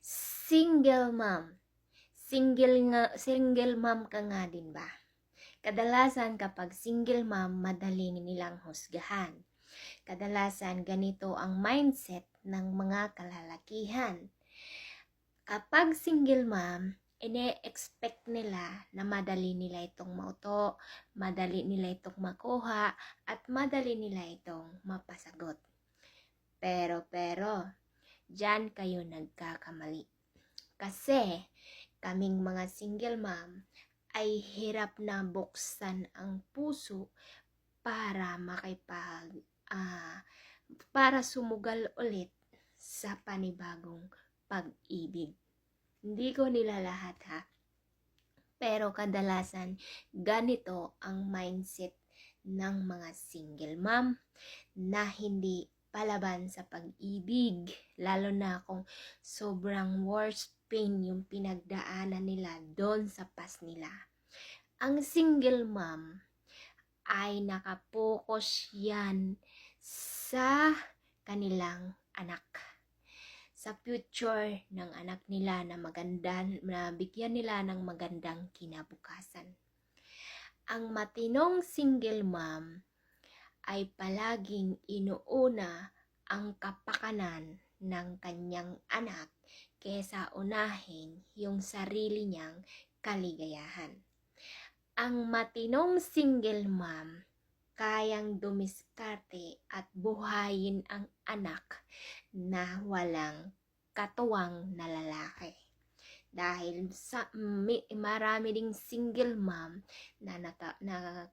Single mom. Single mom ka nga din ba? Kadalasan kapag single mom, madali nilang husgahan. Kadalasan ganito ang mindset ng mga kalalakihan. Kapag single mom, ine-expect nila na madali nila itong mauto, madali nila itong makuha, at madali nila itong mapasagot. Pero, dyan kayo nagkakamali. Kasi, kaming mga single mom ay hirap na buksan ang puso para para sumugal ulit sa panibagong pag-ibig. Hindi ko nila lahat ha. Pero kadalasan, ganito ang mindset ng mga single mom na hindi palaban sa pag-ibig. Lalo na kung sobrang worst pain yung pinagdaanan nila doon sa past nila. Ang single mom ay nakapokus yan sa kanilang anak. Sa future ng anak nila na bigyan nila ng magandang kinabukasan. Ang matinong single mom ay palaging inuuna ang kapakanan ng kanyang anak kaysa unahin yung sarili niyang kaligayahan. Ang matinong single mom kayang dumiskarte at buhayin ang anak na walang katuwang na lalaki. Dahil marami ding single mom na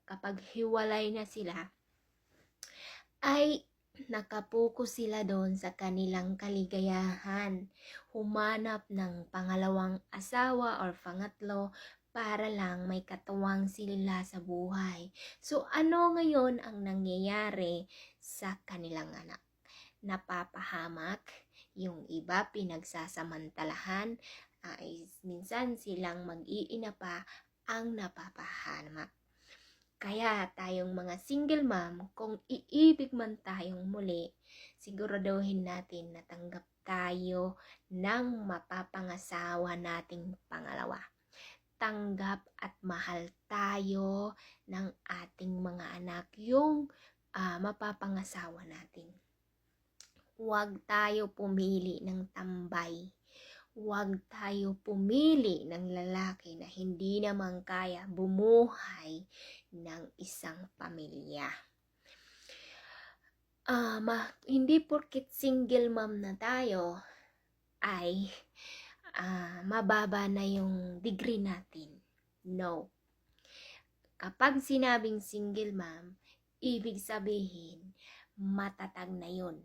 kapag hiwalay na sila, ay nakapokus sila doon sa kanilang kaligayahan. Humanap ng pangalawang asawa or pangatlo para lang may katuwang sila sa buhay. So ano ngayon ang nangyayari sa kanilang anak? Napapahamak, yung iba pinagsasamantalahan, minsan silang mag-iina pa ang napapahamak. Kaya tayong mga single mom, kung iibig man tayong muli, siguraduhin natin na tanggap tayo ng mapapangasawa nating pangalawa. Tanggap at mahal tayo ng ating mga anak, yung mapapangasawa natin. Huwag tayo pumili ng tambay. Huwag tayo pumili ng lalaki na hindi naman kaya bumuhay ng isang pamilya. Hindi porket single mom na tayo ay mababa na yung degree natin. No. Kapag sinabing single mom, ibig sabihin matatag na yun.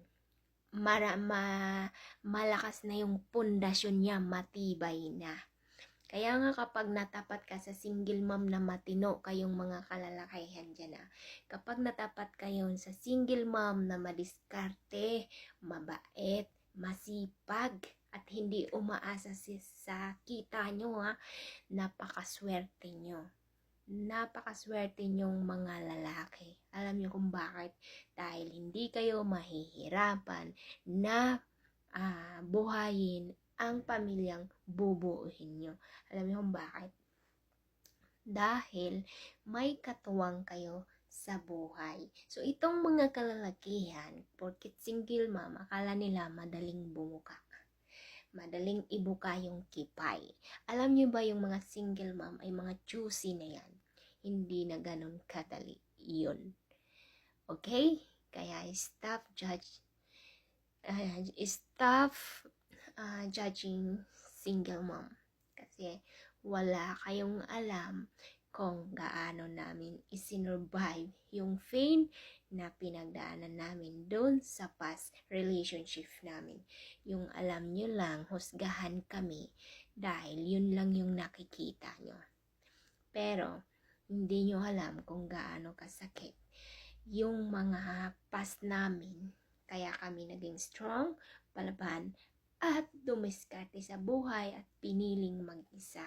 Malakas na yung pundasyon niya, matibay na. Kaya nga kapag natapat ka sa single mom na matino, kayong mga kalalakihan dyan kapag natapat kayo sa single mom na madiskarte, mabait, masipag, at hindi umaasa sa kita nyo napakaswerte nyo. Napakaswerte nyong mga lalaki. Alam nyo kung bakit? Dahil hindi kayo mahihirapan na buhayin ang pamilyang bubuuhin nyo. Alam nyo kung bakit? Dahil may katuwang kayo sa buhay. So itong mga kalalakihan, porket single mom, akala nila madaling bumuka. Madaling ibuka yung kipay. Alam nyo ba yung mga single mom ay mga choosy na yan? Hindi na ganun kadali yun. Okay? Kaya stop judging single mom. Kasi wala kayong alam kung gaano namin isinurvive yung pain na pinagdaanan namin doon sa past relationship namin. Yung alam nyo lang, husgahan kami dahil yun lang yung nakikita nyo. Pero, hindi nyo alam kung gaano kasakit yung mga past namin. Kaya kami naging strong, palaban, at dumiskarte sa buhay at piniling mag-isa.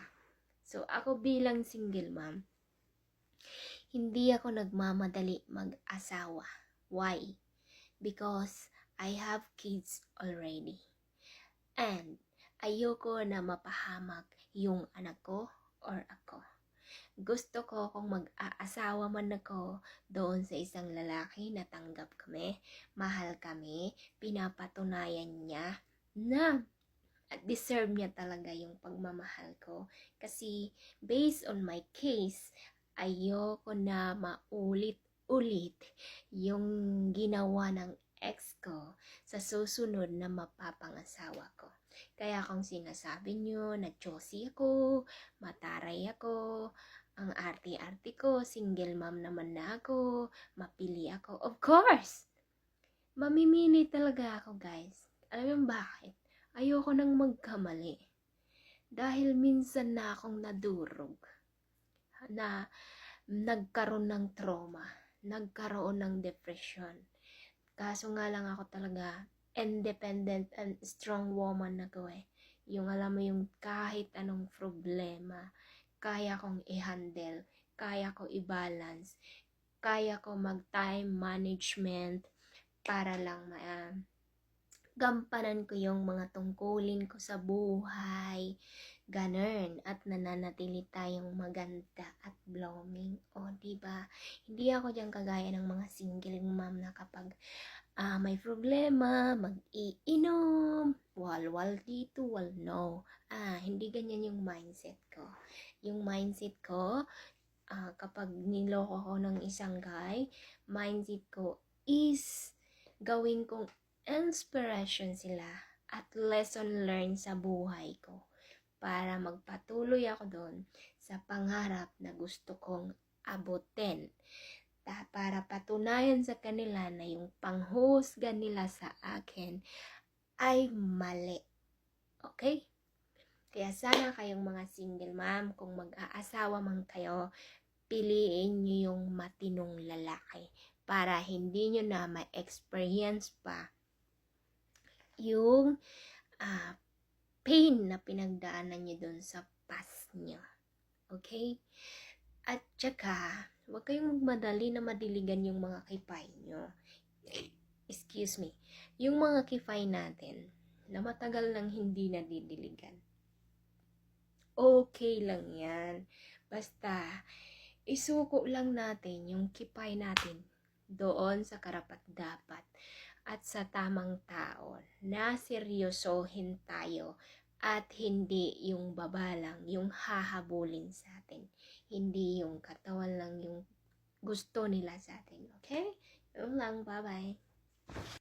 So, ako bilang single mom, hindi ako nagmamadali mag-asawa. Why? Because I have kids already. And ayoko na mapahamak yung anak ko or ako. Gusto ko kung mag-aasawa man ako doon sa isang lalaki na tanggap kami, mahal kami, pinapatunayan niya na deserve niya talaga yung pagmamahal ko. Kasi based on my case, ayoko na maulit-ulit yung ginawa ng ex ko sa susunod na mapapangasawa ko. Kaya kung sinasabi nyo na choosy ako, mataray ako, ang arte-arte ko, single mom naman na ako, mapili ako, of course, mamimili talaga ako, guys. Alam mo bakit? Ayoko nang magkamali. Dahil minsan na akong nadurog, na nagkaroon ng trauma, nagkaroon ng depression. Kaso nga lang ako talaga, independent and strong woman ako eh. Yung alam mo yung kahit anong problema, kaya kong i-handle, kaya ko i-balance, kaya ko mag-time management para lang gampanan ko yung mga tungkulin ko sa buhay. Ganun. At nananatili tayong maganda at blooming. O, diba? Hindi ako dyan kagaya ng mga single mom na kapag may problema, mag-iinom, wal-wal dito, wal no. Hindi ganyan yung mindset ko. Yung mindset ko, kapag niloko ko ng isang guy, mindset ko is gawin kong inspiration sila at lesson learned sa buhay ko para magpatuloy ako doon sa pangarap na gusto kong abutin. Para patunayan sa kanila na yung panghusga nila sa akin ay mali. Okay? Kaya sana kayong mga single mom, kung mag-aasawa man kayo, piliin nyo yung matinong lalaki para hindi nyo na ma-experience pa yung pain na pinagdaanan nyo dun sa past nyo. Okay? At saka, huwag kayong magmadali na madiligan yung mga kipay nyo. Excuse me. Yung mga kipay natin na matagal nang hindi nadidiligan. Okay lang yan. Basta, isuko lang natin yung kipay natin doon sa karapat-dapat at sa tamang tao na seryosohin tayo at hindi yung babalang, yung hahabulin sa atin. Hindi yung katawan lang yung gusto nila sa atin. Okay? Yun lang. Bye-bye.